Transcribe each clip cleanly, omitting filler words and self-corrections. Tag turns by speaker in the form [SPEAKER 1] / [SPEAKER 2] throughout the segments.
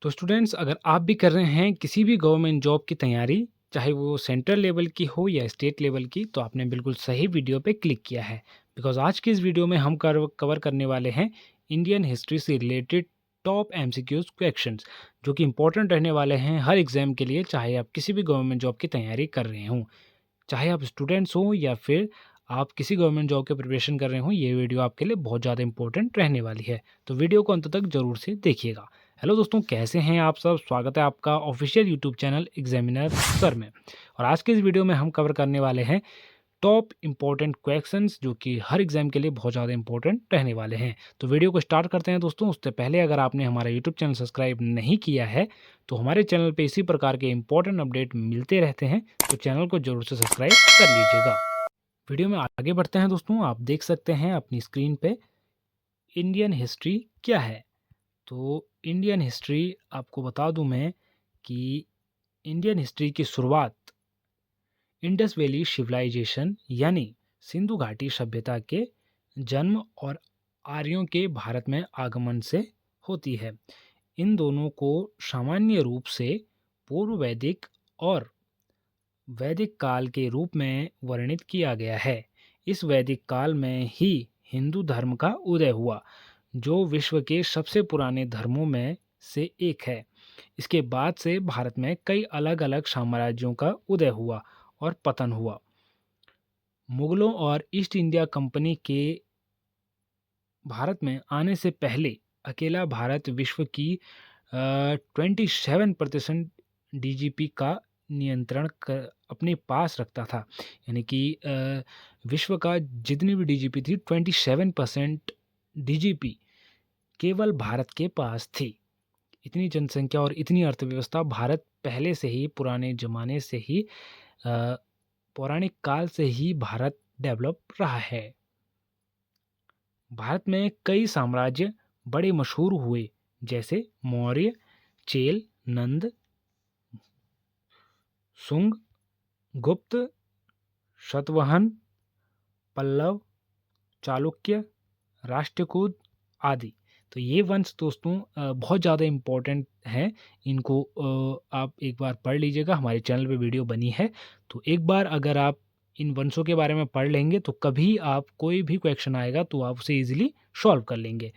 [SPEAKER 1] तो स्टूडेंट्स, अगर आप भी कर रहे हैं किसी भी गवर्नमेंट जॉब की तैयारी, चाहे वो सेंट्रल लेवल की हो या स्टेट लेवल की, तो आपने बिल्कुल सही वीडियो पे क्लिक किया है। बिकॉज़ आज की इस वीडियो में हम कवर करने वाले हैं इंडियन हिस्ट्री से रिलेटेड टॉप एमसीक्यूज़ क्वेश्चंस, जो कि इम्पोर्टेंट रहने वाले हैं हर एग्ज़ाम के लिए, चाहे आप किसी भी गवर्नमेंट जॉब की तैयारी कर रहे हों। चाहे आप स्टूडेंट्स हों या फिर आप किसी गवर्नमेंट जॉब की प्रिपरेशन कर रहे हों, ये वीडियो आपके लिए बहुत ज़्यादा इंपॉर्टेंट रहने वाली है। तो वीडियो को अंत तक ज़रूर से देखिएगा। हेलो दोस्तों, कैसे हैं आप सब? स्वागत है आपका official YouTube channel examiner sir में। और आज के इस वीडियो में हम कवर करने वाले हैं टॉप इंपॉर्टेंट क्वेश्चंस, जो कि हर एग्जाम के लिए बहुत ज़्यादा इंपॉर्टेंट रहने वाले हैं। तो वीडियो को स्टार्ट करते हैं दोस्तों। उससे पहले अगर आपने हमारा यूट्यूब चैनल सब्सक्राइब नहीं किया है, तो हमारे चैनल पे इसी प्रकार के इंपॉर्टेंट अपडेट मिलते रहते हैं, तो चैनल को जरूर से सब्सक्राइब कर लीजिएगा। वीडियो में आगे बढ़ते हैं दोस्तों। आप देख सकते हैं अपनी स्क्रीन पे इंडियन हिस्ट्री क्या है। तो इंडियन हिस्ट्री आपको बता दूं मैं कि इंडियन हिस्ट्री की शुरुआत इंडस वैली सिविलाइजेशन यानी सिंधु घाटी सभ्यता के जन्म और आर्यों के भारत में आगमन से होती है। इन दोनों को सामान्य रूप से पूर्व वैदिक और वैदिक काल के रूप में वर्णित किया गया है। इस वैदिक काल में ही हिंदू धर्म का उदय हुआ, जो विश्व के सबसे पुराने धर्मों में से एक है। इसके बाद से भारत में कई अलग अलग साम्राज्यों का उदय हुआ और पतन हुआ। मुगलों और ईस्ट इंडिया कंपनी के भारत में आने से पहले अकेला भारत विश्व की 27% डीजीपी का नियंत्रण अपने पास रखता था। यानी कि विश्व का जितनी भी डीजीपी थी, 27% डीजीपी केवल भारत के पास थी। इतनी जनसंख्या और इतनी अर्थव्यवस्था भारत पहले से ही, पुराने ज़माने से ही, पौराणिक काल से ही भारत डेवलप रहा है। भारत में कई साम्राज्य बड़े मशहूर हुए, जैसे मौर्य, चेल, नंद, शुंग, गुप्त, शतवहन, पल्लव, चालुक्य, राष्ट्रकूट आदि। तो ये वंश दोस्तों बहुत ज़्यादा इम्पोर्टेंट हैं। इनको आप एक बार पढ़ लीजिएगा। हमारे चैनल पे वीडियो बनी है, तो एक बार अगर आप इन वंशों के बारे में पढ़ लेंगे, तो कभी आप कोई भी क्वेश्चन आएगा तो आप उसे ईजिली सॉल्व कर लेंगे।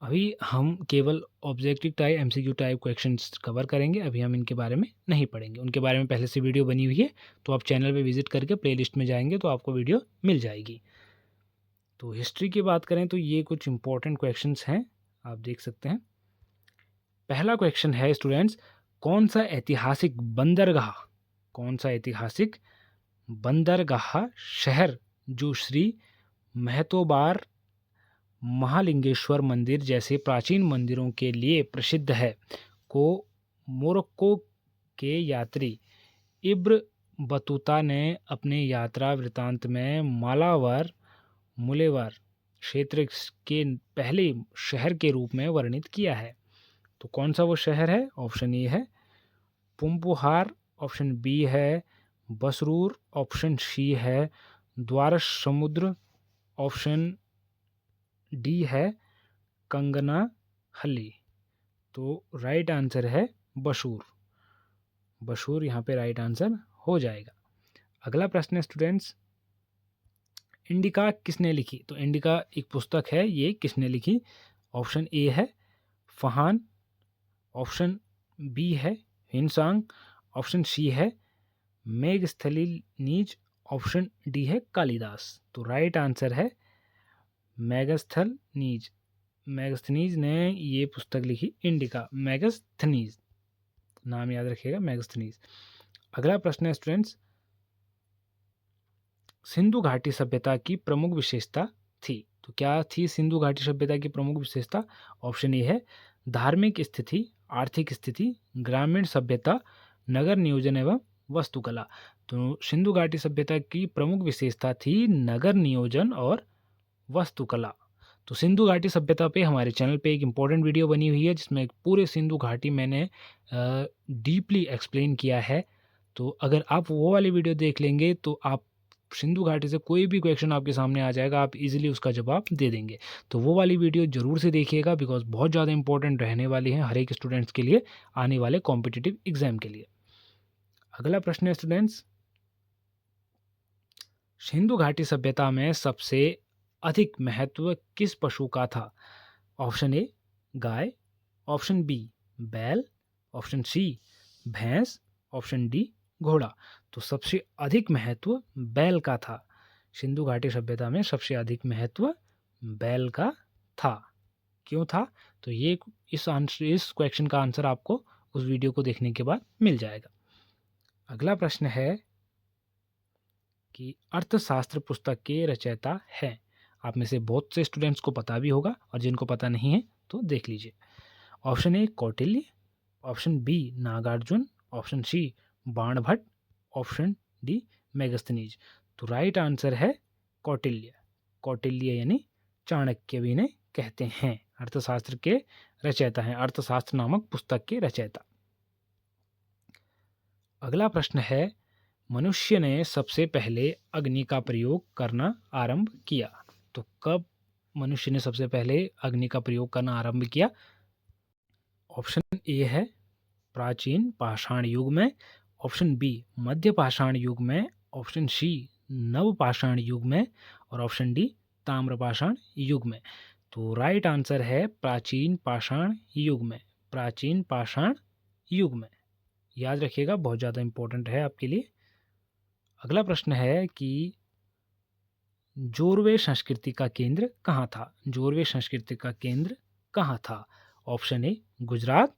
[SPEAKER 1] अभी हम केवल objective type, MCQ type questions cover करेंगे। अभी हम इनके बारे में नहीं पढ़ेंगे। उनके बारे में पहले से वीडियो बनी हुई है, तो आप चैनल पे विजिट करके प्लेलिस्ट में जाएंगे तो आपको वीडियो मिल जाएगी। तो हिस्ट्री की बात करें तो ये कुछ इंपॉर्टेंट क्वेश्चंस हैं, आप देख सकते हैं। पहला क्वेश्चन है स्टूडेंट्स, कौन सा ऐतिहासिक बंदरगाह शहर जो श्री महतोबार महालिंगेश्वर मंदिर जैसे प्राचीन मंदिरों के लिए प्रसिद्ध है, को मोरक्को के यात्री इब्न बतूता ने अपने यात्रा वृतांत में मुलेवर क्षेत्र के पहले शहर के रूप में वर्णित किया है। तो कौन सा वो शहर है? ऑप्शन ए है पुम्पुहार, ऑप्शन बी है बसरूर, ऑप्शन सी है द्वारस समुद्र, ऑप्शन डी है कंगना हल्ली। तो राइट आंसर है बसूर। बसूर यहाँ पे राइट आंसर हो जाएगा। अगला प्रश्न है स्टूडेंट्स, इंडिका किसने लिखी? तो इंडिका एक पुस्तक है, ये किसने लिखी? ऑप्शन ए है फहान, ऑप्शन बी है हिंसांग, ऑप्शन सी है मेगस्थलीनीज, ऑप्शन डी है कालिदास। तो राइट आंसर है मेगस्थनीज। मेगस्थनीज ने ये पुस्तक लिखी, इंडिका। मेगस्थनीज नाम याद रखिएगा, मेगस्थनीज। अगला प्रश्न है स्टूडेंट्स, सिंधु घाटी सभ्यता की प्रमुख विशेषता थी। तो क्या थी सिंधु घाटी सभ्यता की प्रमुख विशेषता? ऑप्शन ए है धार्मिक स्थिति, आर्थिक स्थिति, ग्रामीण सभ्यता, नगर नियोजन एवं वास्तुकला। तो सिंधु घाटी सभ्यता की प्रमुख विशेषता थी नगर नियोजन और वास्तुकला। तो सिंधु घाटी सभ्यता पे हमारे चैनल पे एक इम्पॉर्टेंट वीडियो बनी हुई है, जिसमें पूरे सिंधु घाटी मैंने डीपली एक्सप्लेन किया है। तो अगर आप वो वाली वीडियो देख लेंगे तो आप सिंधु घाटी से कोई भी क्वेश्चन आपके सामने आ जाएगा, आप इजीली उसका जवाब दे देंगे। तो वो वाली वीडियो ज़रूर से देखिएगा, बिकॉज बहुत ज़्यादा इंपॉर्टेंट रहने वाली है हर एक स्टूडेंट्स के लिए आने वाले कॉम्पिटिटिव एग्जाम के लिए। अगला प्रश्न है स्टूडेंट्स, सिंधु घाटी सभ्यता में सबसे अधिक महत्व किस पशु का था? ऑप्शन ए गाय, ऑप्शन बी बैल, ऑप्शन सी भैंस, ऑप्शन डी घोड़ा। तो सबसे अधिक महत्व बैल का था। सिंधु घाटी सभ्यता में सबसे अधिक महत्व बैल का था। क्यों था? तो ये इस क्वेश्चन का आंसर आपको उस वीडियो को देखने के बाद मिल जाएगा। अगला प्रश्न है कि अर्थशास्त्र पुस्तक के रचयिता हैं। आप में से बहुत से स्टूडेंट्स को पता भी होगा और जिनको पता नहीं है तो देख लीजिए। Option A Kautilya, option B Nagarjuna, option C Banabhatta, option D Megasthenes. तो राइट आंसर है कौटिल्य। कौटिल्य यानी चाणक्य भी इन्हें कहते हैं, अर्थशास्त्र के रचयिता हैं, अर्थशास्त्र नामक पुस्तक के रचयिता। अगला प्रश्न है, मनुष्य ने सबसे पहले अग्नि का प्रयोग करना आरंभ किया। तो कब मनुष्य ने सबसे पहले अग्नि का प्रयोग करना आरंभ किया? ऑप्शन ए है प्राचीन पाषाण युग में, ऑप्शन बी मध्य पाषाण युग में, ऑप्शन सी नव पाषाण युग में और ऑप्शन डी ताम्र पाषाण युग में। तो राइट आंसर है प्राचीन पाषाण युग में। प्राचीन पाषाण युग में, याद रखिएगा, बहुत ज़्यादा इंपॉर्टेंट है आपके लिए। अगला प्रश्न है कि जोरवे संस्कृति का केंद्र कहाँ था? जोरवे संस्कृति का केंद्र कहाँ था? Option A Gujarat,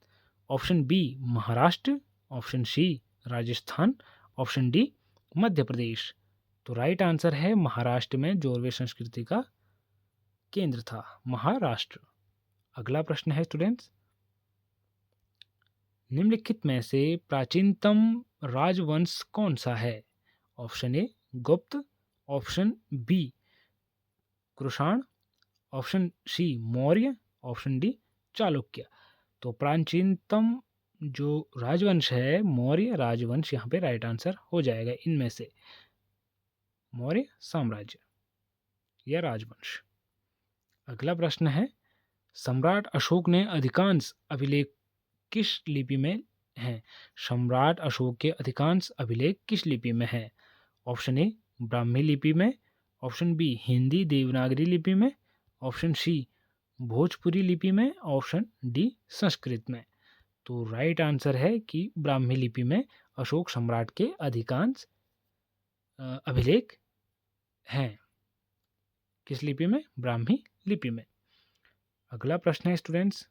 [SPEAKER 1] option B Maharashtra, option C Rajasthan, option D Madhya Pradesh. तो राइट आंसर है महाराष्ट्र में जोरवे संस्कृति का केंद्र था, महाराष्ट्र। अगला प्रश्न है स्टूडेंट्स, निम्नलिखित में से प्राचीनतम राजवंश कौन सा है? Option A Gupta, option B Kushan, option C Maurya, option D Chalukya. तो प्राचीनतम जो राजवंश है मौर्य राजवंश यहाँ पे राइट आंसर हो जाएगा इनमें से, मौर्य साम्राज्य या राजवंश। अगला प्रश्न है, सम्राट अशोक ने अधिकांश अभिलेख किस लिपि में हैं? सम्राट अशोक के अधिकांश अभिलेख किस लिपि में हैं? ऑप्शन ए ब्राह्मी लिपि में, ऑप्शन बी हिंदी देवनागरी लिपि में, ऑप्शन सी भोजपुरी लिपि में, ऑप्शन डी संस्कृत में। तो राइट आंसर है कि ब्राह्मी लिपि में अशोक सम्राट के अधिकांश अभिलेख हैं। किस लिपि में? ब्राह्मी लिपि में। अगला प्रश्न है स्टूडेंट्स,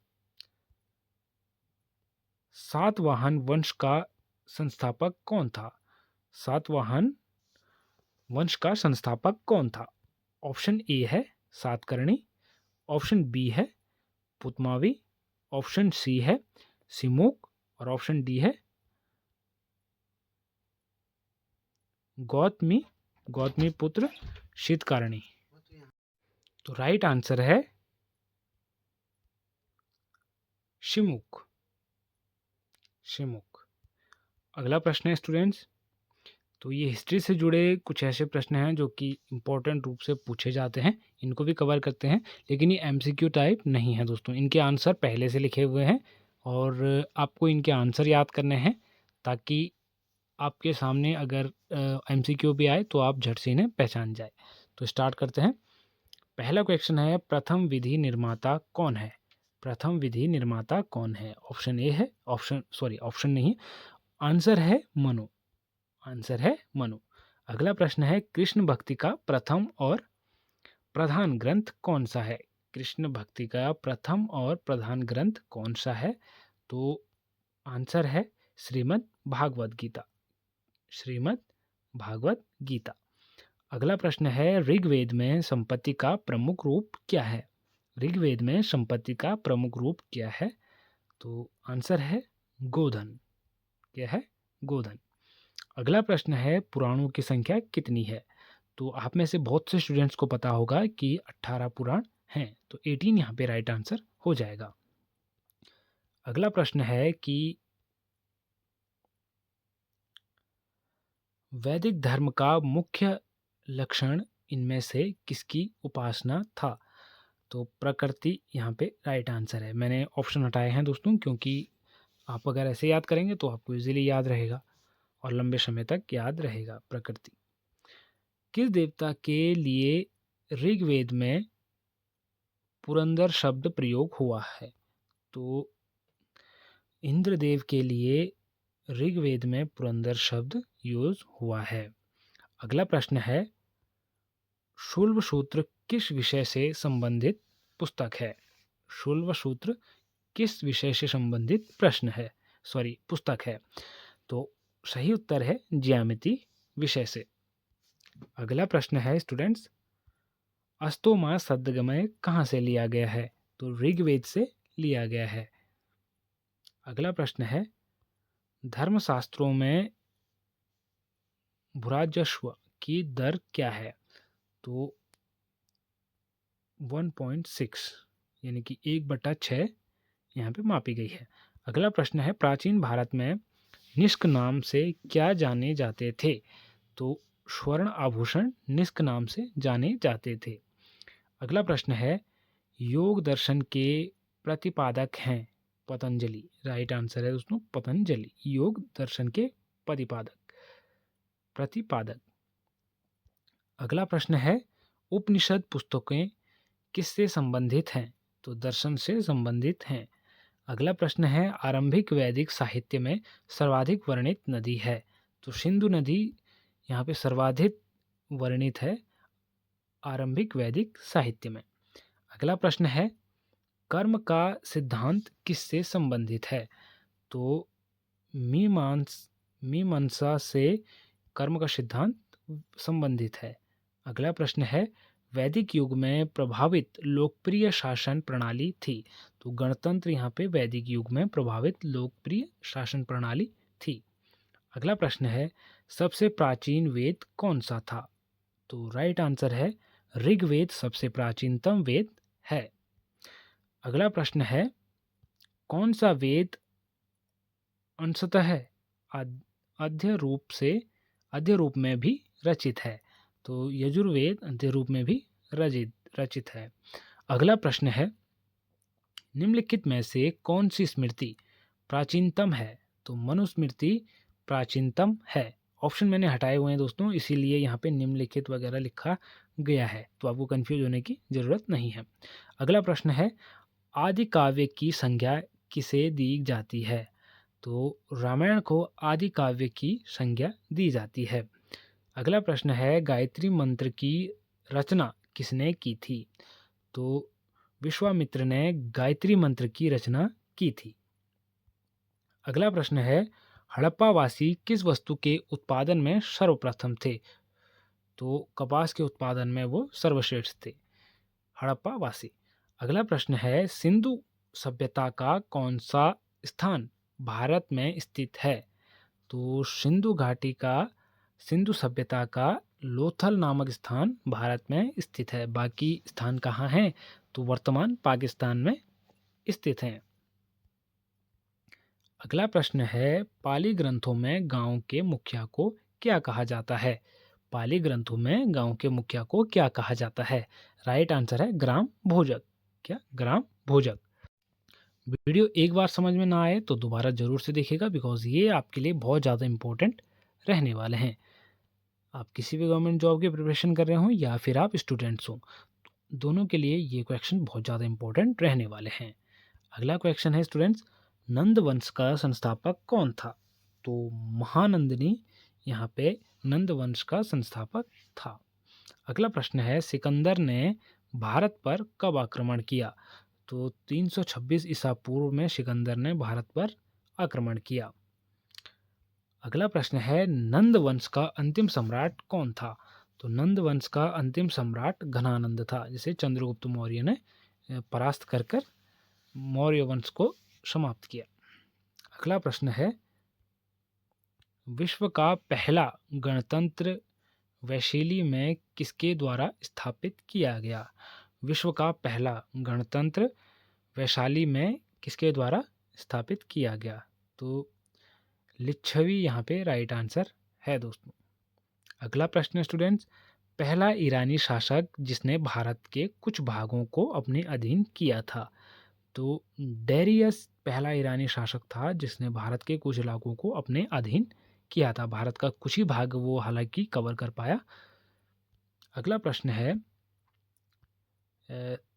[SPEAKER 1] सातवाहन वंश का संस्थापक कौन था? सातवाहन वंश का संस्थापक कौन था? ऑप्शन ए है सातकर्णी, ऑप्शन बी है पुतमावी, ऑप्शन सी है सिमुक और ऑप्शन डी है गौतमी पुत्र शीतकारणी। तो राइट आंसर है शिमुक। अगला प्रश्न है स्टूडेंट्स, तो ये हिस्ट्री से जुड़े कुछ ऐसे प्रश्न हैं जो कि इम्पोर्टेंट रूप से पूछे जाते हैं, इनको भी कवर करते हैं, लेकिन ये एमसीक्यू टाइप नहीं है दोस्तों। इनके आंसर पहले से लिखे हुए हैं और आपको इनके आंसर याद करने हैं ताकि आपके सामने अगर एमसीक्यू भी आए तो आप झट से इन्हें पहचान जाए। तो स्टार्ट करते हैं। पहला क्वेश्चन है, प्रथम विधि निर्माता कौन है? प्रथम विधि निर्माता कौन है? ऑप्शन ए है, ऑप्शन नहीं, आंसर है मनु। आंसर है मनु। अगला प्रश्न है, कृष्ण भक्ति का प्रथम और प्रधान ग्रंथ कौन सा है? कृष्ण भक्ति का प्रथम और प्रधान ग्रंथ कौन सा है? तो आंसर है श्रीमद् भागवत गीता। श्रीमद् भागवत गीता। अगला प्रश्न है, ऋग्वेद में संपत्ति का प्रमुख रूप क्या है? ऋग्वेद में संपत्ति का प्रमुख रूप क्या है? तो आंसर है गोधन। क्या है? गोधन। अगला प्रश्न है, पुराणों की संख्या कितनी है? तो आप में से बहुत से स्टूडेंट्स को पता होगा कि 18 पुराण हैं, तो 18 यहाँ पे राइट आंसर हो जाएगा। अगला प्रश्न है कि वैदिक धर्म का मुख्य लक्षण इनमें से किसकी उपासना था? तो प्रकृति यहाँ पे राइट आंसर है। मैंने ऑप्शन हटाए हैं दोस्तों, क्योंकि आप अगर ऐसे याद करेंगे तो आपको इजीली याद रहेगा और लंबे समय तक याद रहेगा। प्रकृति किस देवता के लिए ऋग्वेद में पुरंदर शब्द प्रयोग हुआ है? तो इंद्रदेव के लिए ऋग्वेद में पुरंदर शब्द यूज हुआ है। अगला प्रश्न है, शुल्ब सूत्र किस विषय से संबंधित पुस्तक है? शुल्ब सूत्र किस विषय से संबंधित पुस्तक है? तो सही उत्तर है ज्यामिति विषय से। अगला प्रश्न है स्टूडेंट्स, अस्तोमा सद्गमय कहाँ से लिया गया है? तो ऋग्वेद से लिया गया है। अगला प्रश्न है, धर्मशास्त्रों में भूराजस्व की दर क्या है? तो 1.6 यानी कि 1/6 यहाँ पे मापी गई है। अगला प्रश्न है, प्राचीन भारत में निष्क नाम से क्या जाने जाते थे? तो स्वर्ण आभूषण निष्क नाम से जाने जाते थे। अगला प्रश्न है, योग दर्शन के प्रतिपादक हैं पतंजलि। राइट आंसर है दोस्तों पतंजलि, योग दर्शन के प्रतिपादक। अगला प्रश्न है, उपनिषद पुस्तकें किससे संबंधित हैं? तो दर्शन से संबंधित हैं। अगला प्रश्न है, आरंभिक वैदिक साहित्य में सर्वाधिक वर्णित नदी है? तो सिंधु नदी यहाँ पे सर्वाधिक वर्णित है आरंभिक वैदिक साहित्य में। अगला प्रश्न है, कर्म का सिद्धांत किससे संबंधित है? तो मीमांसा से कर्म का सिद्धांत संबंधित है। अगला प्रश्न है, वैदिक युग में प्रभावित लोकप्रिय शासन प्रणाली थी? तो गणतंत्र यहाँ पे वैदिक युग में प्रभावित लोकप्रिय शासन प्रणाली थी। अगला प्रश्न है, सबसे प्राचीन वेद कौन सा था? तो राइट आंसर है ऋग्वेद सबसे प्राचीनतम वेद है। अगला प्रश्न है, कौन सा वेद अंशतः आद्य रूप में भी रचित है? तो यजुर्वेद आद्य रूप में भी रचित है। अगला प्रश्न है, निम्नलिखित में से कौन सी स्मृति प्राचीनतम है? तो मनुस्मृति प्राचीनतम है। ऑप्शन मैंने हटाए हुए हैं दोस्तों, इसीलिए यहाँ पे निम्नलिखित वगैरह लिखा गया है, तो आपको कंफ्यूज होने की जरूरत नहीं है। अगला प्रश्न है, आदि काव्य की संज्ञा किसे दी जाती है? तो रामायण को आदि काव्य की संज्ञा दी जाती है। अगला प्रश्न है, गायत्री मंत्र की रचना किसने की थी? तो विश्वामित्र ने गायत्री मंत्र की रचना की थी। अगला प्रश्न है, हड़प्पावासी किस वस्तु के उत्पादन में सर्वप्रथम थे? तो कपास के उत्पादन में वो सर्वश्रेष्ठ थे, हड़प्पावासी। अगला प्रश्न है, सिंधु सभ्यता का कौन सा स्थान भारत में स्थित है? तो सिंधु सभ्यता का लोथल नामक स्थान भारत में स्थित है। बाकी स्थान कहाँ हैं? तो वर्तमान पाकिस्तान में स्थित हैं। अगला प्रश्न है, पाली ग्रंथों में गांव के मुखिया को क्या कहा जाता है? पाली ग्रंथों में गांव के मुखिया को क्या कहा जाता है? राइट आंसर है ग्राम भोजक। क्या? ग्राम भोजक। वीडियो एक बार समझ में ना आए तो दोबारा ज़रूर से देखिएगा, बिकॉज ये आपके लिए बहुत ज़्यादा इम्पोर्टेंट रहने वाले हैं। आप किसी भी गवर्नमेंट जॉब की प्रिपरेशन कर रहे हो या फिर आप स्टूडेंट्स हो, दोनों के लिए ये क्वेश्चन बहुत ज़्यादा इम्पोर्टेंट रहने वाले हैं। अगला क्वेश्चन है स्टूडेंट्स, नंद वंश का संस्थापक कौन था? तो महानंदिनी यहाँ पे नंद वंश का संस्थापक था। अगला प्रश्न है, सिकंदर ने भारत पर कब आक्रमण किया? तो 326 ईसा पूर्व में सिकंदर ने भारत पर आक्रमण किया। अगला प्रश्न है, नंद वंश का अंतिम सम्राट कौन था? तो नंद वंश का अंतिम सम्राट घनानंद था, जिसे चंद्रगुप्त मौर्य ने परास्त कर मौर्य वंश को समाप्त किया। अगला प्रश्न है, विश्व का पहला गणतंत्र वैशाली में किसके द्वारा स्थापित किया गया? विश्व का पहला गणतंत्र वैशाली में किसके द्वारा स्थापित किया गया? तो लिच्छवी यहाँ पे राइट आंसर है दोस्तों। अगला प्रश्न स्टूडेंट्स, पहला ईरानी शासक जिसने भारत के कुछ भागों को अपने अधीन किया था। तो डेरियस पहला ईरानी शासक था जिसने भारत के कुछ इलाकों को अपने अधीन किया था। भारत का कुछ ही भाग वो हालांकि कवर कर पाया। अगला प्रश्न है,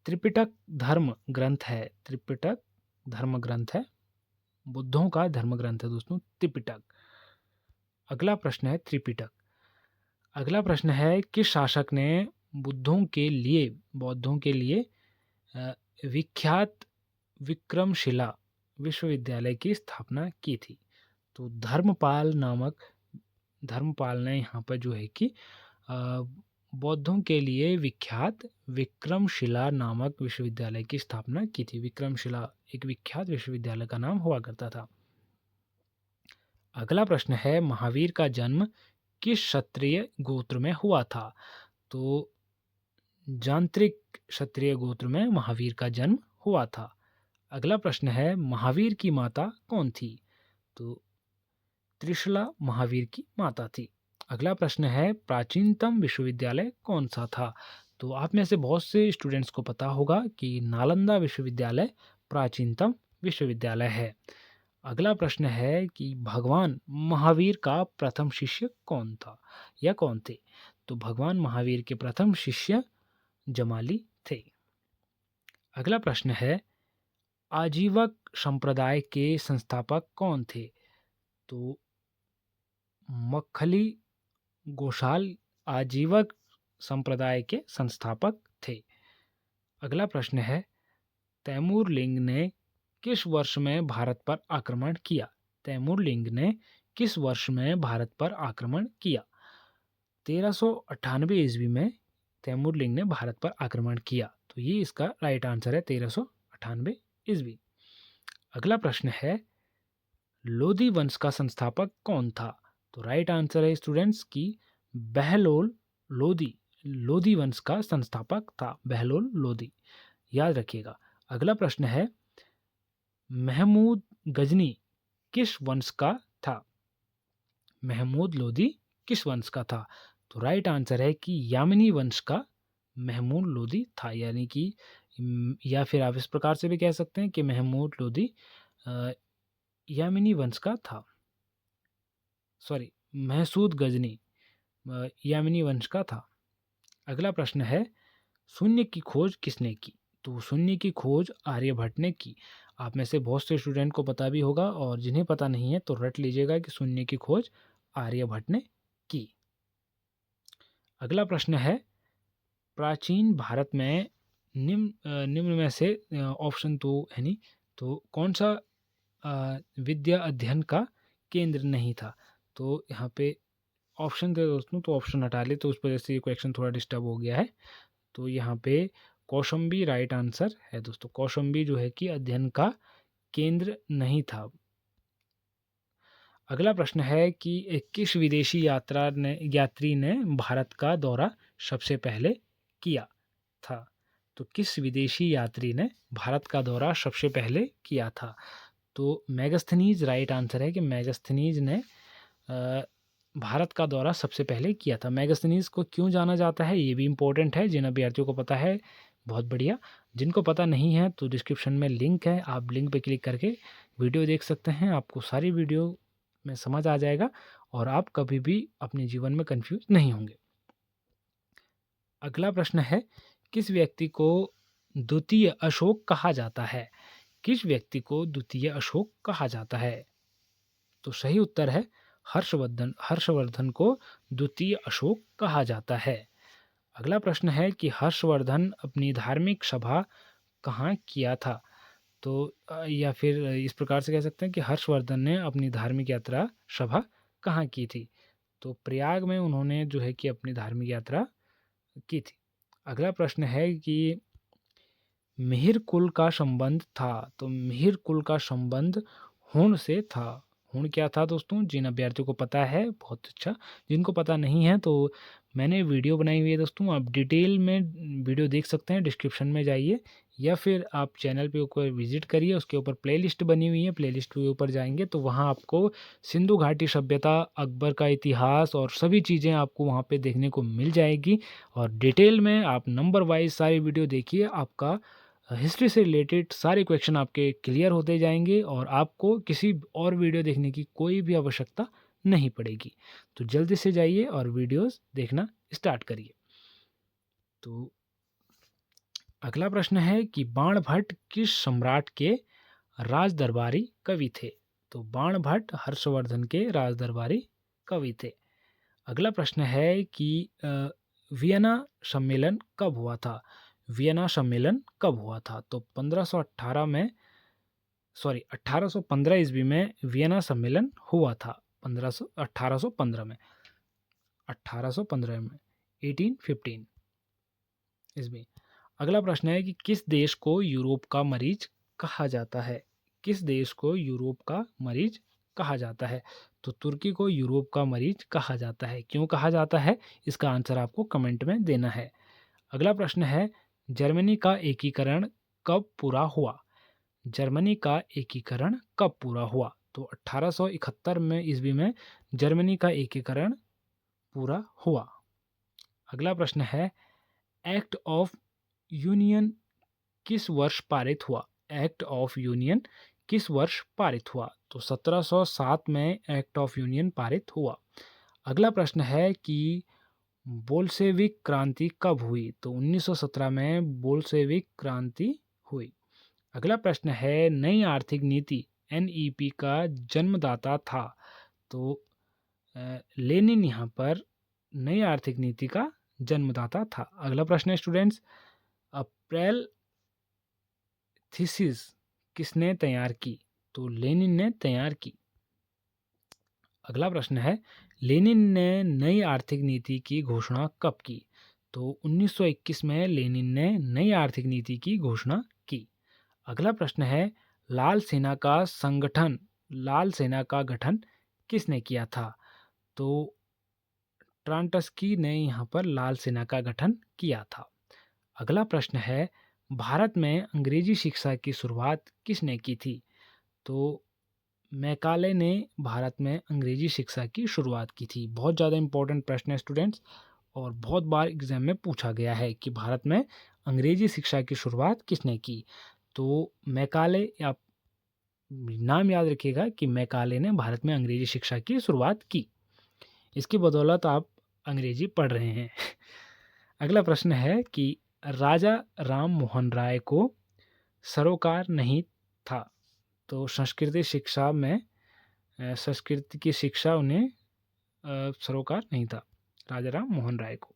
[SPEAKER 1] त्रिपिटक धर्म ग्रंथ है। त्रिपिटक धर्म ग्रंथ है, बुद्धों का धर्म ग्रंथ है दोस्तों त्रिपिटक। अगला प्रश्न है त्रिपिटक। अगला प्रश्न है, किस शासक ने बौद्धों के लिए विख्यात विक्रमशिला विश्वविद्यालय की स्थापना की थी? तो धर्मपाल ने यहाँ पर जो है कि बौद्धों के लिए विख्यात विक्रमशिला नामक विश्वविद्यालय की स्थापना की थी। विक्रमशिला एक विख्यात विश्वविद्यालय का नाम हुआ करता था। अगला प्रश्न है, महावीर का जन्म किस क्षत्रिय गोत्र में हुआ था? तो जांत्रिक क्षत्रिय गोत्र में महावीर का जन्म हुआ था। अगला प्रश्न है, महावीर की माता कौन थी? तो त्रिशला महावीर की माता थी। अगला प्रश्न है, प्राचीनतम विश्वविद्यालय कौन सा था? तो आप में से बहुत से स्टूडेंट्स को पता होगा कि नालंदा विश्वविद्यालय प्राचीनतम विश्वविद्यालय है। अगला प्रश्न है कि भगवान महावीर का प्रथम शिष्य कौन था या कौन थे? तो भगवान महावीर के प्रथम शिष्य जमाली थे। अगला प्रश्न है, आजीवक संप्रदाय के संस्थापक कौन थे? तो मक्खली गोशाल आजीवक संप्रदाय के संस्थापक थे। अगला प्रश्न है, तैमूरलिंग ने किस वर्ष में भारत पर आक्रमण किया? तैमूरलिंग ने किस वर्ष में भारत पर आक्रमण किया? 1398 ईस्वी में तैमूरलिंग ने भारत पर आक्रमण किया। तो ये इसका राइट आंसर है, 1398 ईस्वी। अगला प्रश्न है, लोदी वंश का संस्थापक कौन था? तो राइट आंसर है स्टूडेंट्स की बहलोल लोदी वंश का संस्थापक था बहलोल लोदी, याद रखिएगा। अगला प्रश्न है, महमूद गजनी किस वंश का था? महमूद लोदी किस वंश का था? तो राइट आंसर है कि यामिनी वंश का महमूद लोदी था, यानी कि या फिर आप इस प्रकार से भी कह सकते हैं कि महमूद लोदी यामिनी वंश का था। महसूद गजनी यामिनी वंश का था। अगला प्रश्न है, शून्य की खोज किसने की? तो शून्य की खोज आर्यभट्ट ने की। आप में से बहुत से स्टूडेंट को पता भी होगा, और जिन्हें पता नहीं है तो रट लीजिएगा कि शून्य की खोज आर्यभट्ट ने की। अगला प्रश्न है, प्राचीन भारत में निम्न में से ऑप्शन तो है नहीं, तो कौन सा विद्या अध्ययन का केंद्र नहीं था? तो यहाँ पे ऑप्शन थे दोस्तों, तो ऑप्शन हटा ले, तो उस वजह से ये क्वेश्चन थोड़ा डिस्टर्ब हो गया है। तो यहाँ पे कौशाम्बी राइट आंसर है दोस्तों। कौशाम्बी जो है कि अध्ययन का केंद्र नहीं था। अगला प्रश्न है कि किस विदेशी यात्री ने भारत का दौरा सबसे पहले किया था? तो किस विदेशी यात्री ने भारत का दौरा सबसे पहले किया था? तो मैगस्थनीज राइट आंसर है कि मैगस्थनीज ने भारत का दौरा सबसे पहले किया था। मैगस्थनीज को क्यों जाना जाता है ये भी इम्पोर्टेंट है, जिन अभ्यर्थियों को पता है बहुत बढ़िया, जिनको पता नहीं है तो डिस्क्रिप्शन में लिंक है, आप लिंक पे क्लिक करके वीडियो देख सकते हैं। आपको सारी वीडियो में समझ आ जाएगा और आप कभी भी अपने जीवन में कंफ्यूज नहीं होंगे। अगला प्रश्न है, किस व्यक्ति को द्वितीय अशोक कहा जाता है? किस व्यक्ति को द्वितीय अशोक कहा जाता है? तो सही उत्तर है हर्षवर्धन को द्वितीय अशोक कहा जाता है। अगला प्रश्न है कि हर्षवर्धन अपनी धार्मिक सभा कहाँ किया था? तो या फिर इस प्रकार से कह सकते हैं कि हर्षवर्धन ने अपनी धार्मिक यात्रा सभा कहाँ की थी? तो प्रयाग में उन्होंने जो है कि अपनी धार्मिक यात्रा की थी। अगला प्रश्न है कि मिहिर कुल का संबंध था, तो मिहिर कुल का संबंध हुण से था। हुण क्या था दोस्तों? जिन अभ्यर्थियों को पता है बहुत अच्छा, जिनको पता नहीं है तो मैंने वीडियो बनाई हुई है दोस्तों, आप डिटेल में वीडियो देख सकते हैं, डिस्क्रिप्शन में जाइए या फिर आप चैनल पे ऊपर विजिट करिए, उसके ऊपर प्लेलिस्ट बनी हुई है, प्लेलिस्ट के ऊपर जाएंगे तो वहाँ आपको सिंधु घाटी सभ्यता, अकबर का इतिहास और सभी चीज़ें आपको वहाँ पे देखने को मिल जाएगी। और डिटेल में आप नंबर वाइज सारी वीडियो देखिए, आपका हिस्ट्री से रिलेटेड सारे क्वेश्चन आपके क्लियर होते जाएंगे और आपको किसी और वीडियो देखने की कोई भी आवश्यकता नहीं पड़ेगी। तो जल्दी से जाइए और वीडियोस देखना स्टार्ट करिए। तो अगला प्रश्न है कि बाणभट्ट किस सम्राट के राज दरबारी कवि थे? तो बाणभट्ट हर्षवर्धन के राज दरबारी कवि थे। अगला प्रश्न है कि वियना सम्मेलन कब हुआ था? वियना सम्मेलन कब हुआ था? तो 1518 में 1815 ईस्वी में वियना सम्मेलन हुआ था। 1815 में 1815 ईस्वी। अगला प्रश्न है कि किस देश को यूरोप का मरीज कहा जाता है? किस देश को यूरोप का मरीज कहा जाता है? तो तुर्की को यूरोप का मरीज कहा जाता है। क्यों कहा जाता है, इसका आंसर आपको कमेंट में देना है। अगला प्रश्न है जर्मनी का एकीकरण कब पूरा हुआ? जर्मनी का एकीकरण कब पूरा हुआ? तो 1871 में ईस्वी में जर्मनी का एकीकरण पूरा हुआ। अगला प्रश्न है एक्ट ऑफ यूनियन किस वर्ष पारित हुआ? एक्ट ऑफ यूनियन किस वर्ष पारित हुआ? तो 1707 में एक्ट ऑफ यूनियन पारित हुआ। अगला प्रश्न है कि बोल्शेविक क्रांति कब हुई? तो 1917 में बोल्शेविक क्रांति हुई। अगला प्रश्न है नई आर्थिक नीति एनईपी का जन्मदाता था? तो लेनिन यहाँ पर नई आर्थिक नीति का जन्मदाता था। अगला प्रश्न है स्टूडेंट्स, अप्रैल थीसिस किसने तैयार की? तो लेनिन ने तैयार की। अगला प्रश्न है लेनिन ने नई आर्थिक नीति की घोषणा कब की? तो 1921 में लेनिन ने नई आर्थिक नीति की घोषणा की। अगला प्रश्न है लाल सेना का संगठन, लाल सेना का गठन किसने किया था? तो ट्रांटस्की ने यहाँ पर लाल सेना का गठन किया था। अगला प्रश्न है भारत में अंग्रेजी शिक्षा की शुरुआत किसने की थी? तो मैकाले ने भारत में अंग्रेजी शिक्षा की शुरुआत की थी। बहुत ज़्यादा इंपॉर्टेंट प्रश्न है स्टूडेंट्स और बहुत बार एग्जाम में पूछा गया है कि भारत में अंग्रेजी शिक्षा की शुरुआत किसने की? तो मैकाले, आप नाम याद रखिएगा कि मैकाले ने भारत में अंग्रेजी शिक्षा की शुरुआत की। इसकी बदौलत आप अंग्रेजी पढ़ रहे हैं। अगला प्रश्न है कि राजा राम मोहन राय को सरोकार नहीं था? तो संस्कृति शिक्षा में संस्कृत की शिक्षा उन्हें सरोकार नहीं था राजा राम मोहन राय को।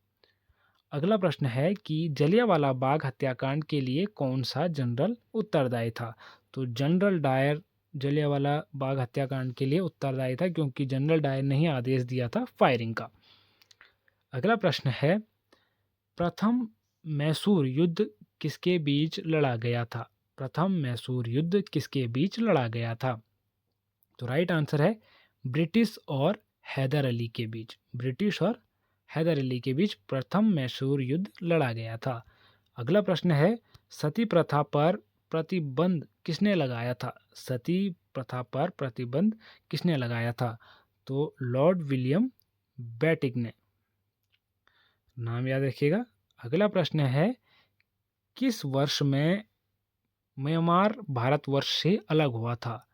[SPEAKER 1] अगला प्रश्न है कि जलियांवाला बाग हत्याकांड के लिए कौन सा जनरल उत्तरदायी था? तो जनरल डायर जलियांवाला बाग हत्याकांड के लिए उत्तरदायी था क्योंकि जनरल डायर ने ही आदेश दिया था फायरिंग का। अगला प्रश्न है प्रथम मैसूर युद्ध किसके बीच लड़ा गया था? प्रथम मैसूर युद्ध किसके बीच लड़ा गया था? तो राइट आंसर है ब्रिटिश और हैदर अली के बीच। ब्रिटिश और हैदर अली के बीच प्रथम मैसूर युद्ध लड़ा गया था। अगला प्रश्न है सती प्रथा पर प्रतिबंध किसने लगाया था? सती प्रथा पर प्रतिबंध किसने लगाया था? तो लॉर्ड विलियम बेटिक ने। नाम याद रखिएगा। अगला प्रश्न है किस वर्ष में म्यांमार भारतवर्ष से अलग हुआ था?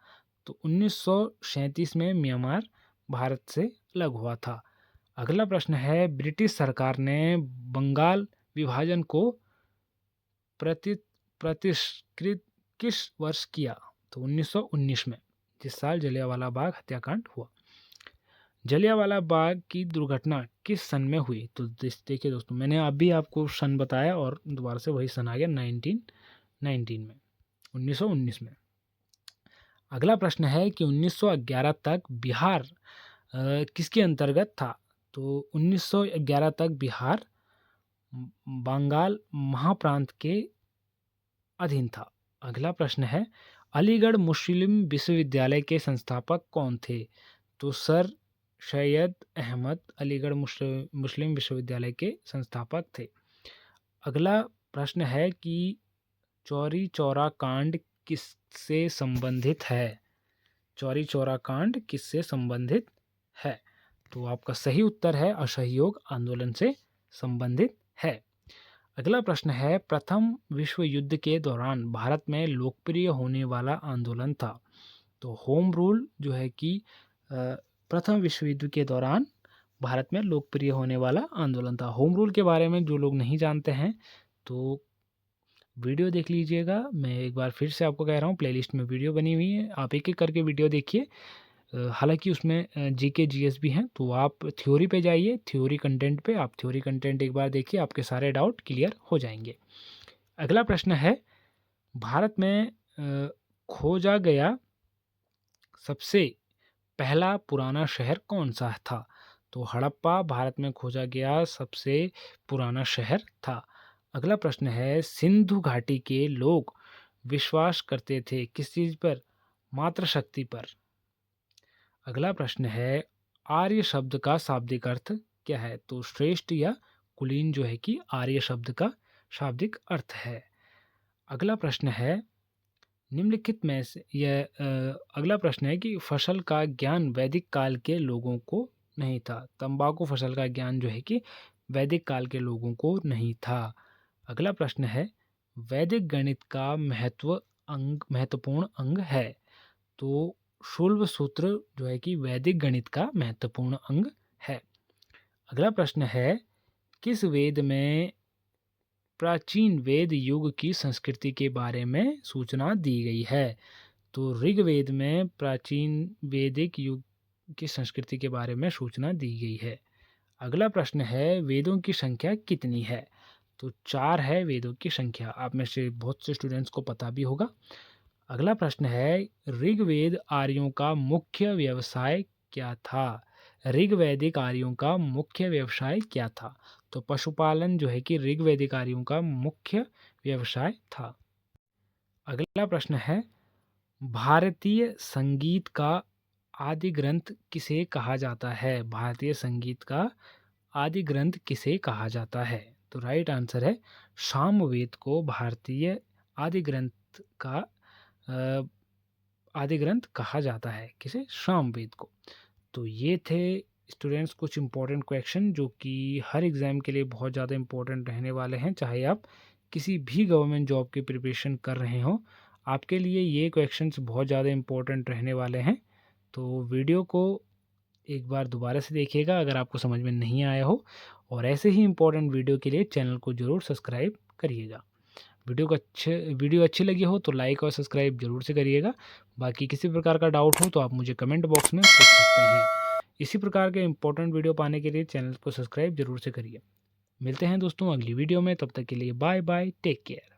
[SPEAKER 1] तो 1937 में म्यांमार भारत से अलग हुआ था। अगला प्रश्न है ब्रिटिश सरकार ने बंगाल विभाजन को प्रतिष्कृत किस वर्ष किया? तो 1919 में, जिस साल जलियांवाला बाग हत्याकांड हुआ। जलियांवाला बाग की दुर्घटना किस सन में हुई? तो देखिए दोस्तों, मैंने अभी आपको सन बताया और दोबारा से वही सन आ गया 1919 में, 1919 में। अगला प्रश्न है कि 1911 तक बिहार किसके अंतर्गत था? तो 1911 तक बिहार बंगाल महाप्रांत के अधीन था। अगला प्रश्न है अलीगढ़ मुस्लिम विश्वविद्यालय के संस्थापक कौन थे? तो सर सैयद अहमद अलीगढ़ मुस्लिम विश्वविद्यालय के संस्थापक थे। अगला प्रश्न है कि चौरी चौरा कांड किससे संबंधित है? चौरी चौरा कांड किससे संबंधित है? तो आपका सही उत्तर है असहयोग आंदोलन से संबंधित है। अगला प्रश्न है, प्रथम विश्व युद्ध के दौरान भारत में लोकप्रिय होने वाला आंदोलन था। तो होम रूल जो है कि प्रथम विश्व युद्ध के दौरान भारत में लोकप्रिय होने वाला आंदोलन था। होम रूल के बारे में जो लोग नहीं जानते हैं तो वीडियो देख लीजिएगा। मैं एक बार फिर से आपको कह रहा हूँ, प्लेलिस्ट में वीडियो बनी हुई है, आप एक एक करके वीडियो देखिए। हालांकि उसमें जीके जीएस भी हैं, तो आप थ्योरी पे जाइए, थ्योरी कंटेंट पे आप थ्योरी कंटेंट एक बार देखिए, आपके सारे डाउट क्लियर हो जाएंगे। अगला प्रश्न है, भारत में खोजा गया सबसे पहला पुराना शहर कौन सा था? तो हड़प्पा भारत में खोजा गया सबसे पुराना शहर था। अगला प्रश्न है, सिंधु घाटी के लोग विश्वास करते थे किस चीज पर? मात्र शक्ति पर। अगला प्रश्न है, आर्य शब्द का शाब्दिक अर्थ क्या है? तो श्रेष्ठ या कुलीन जो है कि आर्य शब्द का शाब्दिक अर्थ है। अगला प्रश्न है, निम्नलिखित में से अगला प्रश्न है कि फसल का ज्ञान वैदिक काल के लोगों को नहीं था। तंबाकू फसल का ज्ञान जो है कि वैदिक काल के लोगों को नहीं था। अगला प्रश्न है, वैदिक गणित का महत्वपूर्ण अंग है। तो शुल्ब सूत्र जो है कि वैदिक गणित का महत्वपूर्ण अंग है। अगला प्रश्न है, किस वेद में प्राचीन वेद युग की संस्कृति के बारे में सूचना दी गई है? तो ऋग्वेद में प्राचीन वैदिक युग की संस्कृति के बारे में सूचना दी गई है। अगला प्रश्न है, वेदों की संख्या कितनी है? तो 4 है वेदों की संख्या। आप में से बहुत से स्टूडेंट्स को पता भी होगा। अगला प्रश्न है, ऋग्वेद आर्यों का मुख्य व्यवसाय क्या था? ऋग्वैदिक आर्यों का मुख्य व्यवसाय क्या था? तो पशुपालन जो है कि ऋग्वैदिक आर्यों का मुख्य व्यवसाय था। अगला प्रश्न है, भारतीय संगीत का आदि ग्रंथ किसे कहा जाता है? भारतीय संगीत का आदि ग्रंथ किसे कहा जाता है? तो राइट आंसर है सामवेद को भारतीय आदि ग्रंथ का आदि ग्रंथ कहा जाता है। किसे? सामवेद को। तो ये थे स्टूडेंट्स कुछ इंपॉर्टेंट क्वेश्चन जो कि हर एग्ज़ाम के लिए बहुत ज़्यादा इंपॉर्टेंट रहने वाले हैं। चाहे आप किसी भी गवर्नमेंट जॉब की प्रिपरेशन कर रहे हो, आपके लिए ये क्वेश्चंस बहुत ज़्यादा इंपॉर्टेंट रहने वाले हैं। तो वीडियो को एक बार दोबारा से देखिएगा अगर आपको समझ में नहीं आया हो, और ऐसे ही इंपॉर्टेंट वीडियो के लिए चैनल को ज़रूर सब्सक्राइब करिएगा। वीडियो अच्छी लगी हो तो लाइक और सब्सक्राइब जरूर से करिएगा। बाकी किसी प्रकार का डाउट हो तो आप मुझे कमेंट बॉक्स में पूछ सकते हैं। इसी प्रकार के इंपॉर्टेंट वीडियो पाने के लिए चैनल को सब्सक्राइब जरूर से करिए। मिलते हैं दोस्तों अगली वीडियो में, तब तक के लिए बाय बाय, टेक केयर।